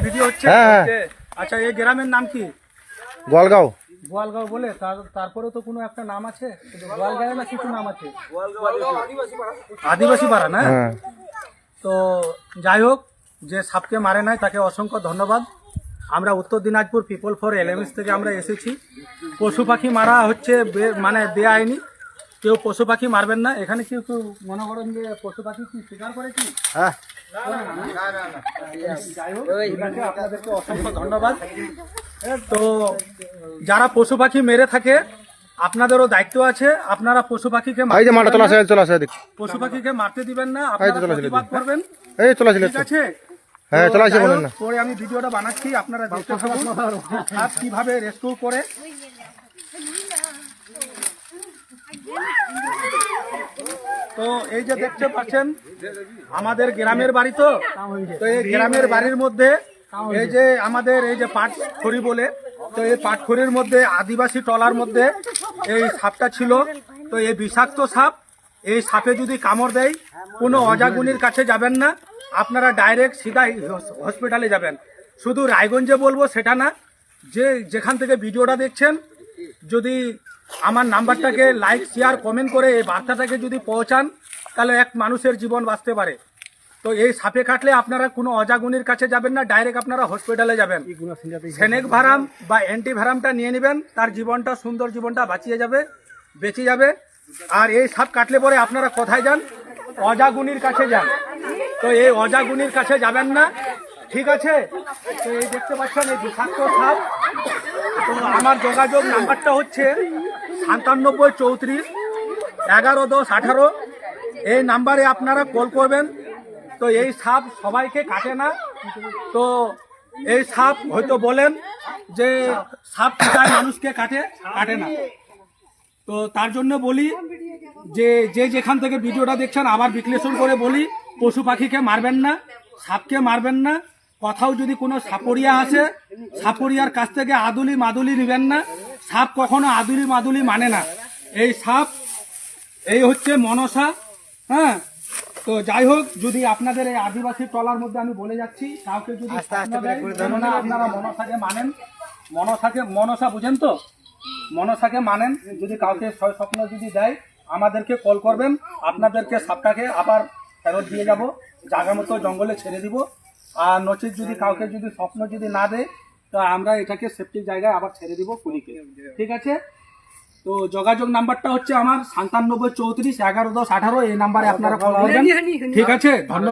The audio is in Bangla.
ভিডিও হচ্ছে। আচ্ছা, এই গ্রামের নাম কি? গোয়ালগাঁও। গোয়ালগাঁও বলে তারপরে তো কোনো একটা নাম আছে, গোয়ালগাঁও না কিছু নাম আছে, আদিবাসী পাড়া না? তো যাই হোক, যে সাপকে মারে নাই তাকে অসংখ্য ধন্যবাদ। আমরা উত্তর দিনাজপুর পিপল ফর এলএমএস থেকে আমরা এসেছি। পশু পাখি মারা হচ্ছে মানে বেআইনি, কেউ পশু পাখি মারবেন না। এখানে কেউ কেউ মনে করেন যে পশু পাখি কি শিকার করে কি? যাই হোক, আপনাদেরকে অসংখ্য ধন্যবাদ। তো যারা পশু পাখি মেরে থাকে আপনাদেরও দায়িত্ব আছে, আপনারা পশু পাখিকে পশু পাখিকে মারতে দিবেন না, আপনারা প্রতিবাদ করবেন। ঠিক আছে? পরে আমি ভিডিওটা বানাচ্ছি, আপনারা দেখতে থাকুন সাপ কিভাবে রেস্কিউ করে। তো এই যে দেখতে পাচ্ছেন আমাদের গ্রামের বাড়ি, তো এই গ্রামের বাড়ির মধ্যে এই যে আমাদের এই যে পাটখড়ি বলে, তো এই পাটখড়ির মধ্যে আদিবাসী টলার মধ্যে এই সাপটা ছিল। তো এই বিষাক্ত সাপ, এই সাপে যদি কামড় দেয় কোনো অজাগুনির কাছে যাবেন না, আপনারা ডাইরেক্ট সিধা হসপিটালে যাবেন। শুধু রায়গঞ্জে বলবো সেটা না, যে যেখান থেকে ভিডিওটা দেখছেন যদি আমার নাম্বারটাকে লাইক শেয়ার কমেন্ট করে এই বার্তাটাকে যদি পৌঁছান, তাহলে এক মানুষের জীবন বাঁচতে পারে। তো এই সাপে কাটলে আপনারা কোনো অজাগুনির কাছে যাবেন না, ডাইরেক্ট আপনারা হসপিটালে যাবেন। সেনেক ভারাম বা অ্যান্টি ভারামটা নিয়ে নেবেন, তার জীবনটা সুন্দর জীবনটা বেঁচে যাবে। আর এই সাপ কাটলে পরে আপনারা কোথায় যান? অজাগুনির কাছে যান। তো এই অজাগুনির কাছে যাবেন না, ঠিক আছে? তো এই দেখতে পাচ্ছেন এই বিষাক্ত সাপ। তো আমার যোগাযোগ নাম্বারটা হচ্ছে 9734111018। এই নাম্বারে আপনারা কল করবেন। তো এই সাপ সবাইকে কাটে না। তো এই সাপ হয়তো বলেন যে সাপ মানুষকে কাটে না। তো তার জন্য বলি যে যেখান থেকে ভিডিওটা দেখছেন আবার বিশ্লেষণ করে বলি, পশু পাখিকে মারবেন না, সাপকে মারবেন না। কোথাও যদি কোনো সাপড়িয়া আসে, সাপড়িয়ার কাছ থেকে আদুলি মাদুলি নেবেন না। সাপ কখনো আদুলি মাদুলি মানে না। এই সাপ এই হচ্ছে মনসা। হ্যাঁ, তো যাই হোক, যদি আপনাদের এই আদিবাসী টলার মধ্যে আমি বলে যাচ্ছি, কাউকে যদি আপনারা মনসাকে মানেন, মনসা বুঝেন তো, মনসাকে মানেন, যদি কাউকে স্বপ্ন যদি দেয় আমাদেরকে কল করবেন, আপনাদেরকে সাপটাকে আবার ফেরত দিয়ে যাব, জায়গা মতো জঙ্গলে ছেড়ে দিব। আর নচিত যদি কাউকে যদি স্বপ্ন যদি না দেয়, তো আমরা এটাকে সেফটি জায়গায় আবার ছেড়ে দিব পুলিশকে। ঠিক আছে? তো যোগাযোগ নাম্বারটা হচ্ছে আমার 9734111018। এই নাম্বারে আপনারা কল করবেন। ঠিক আছে? ধন্যবাদ।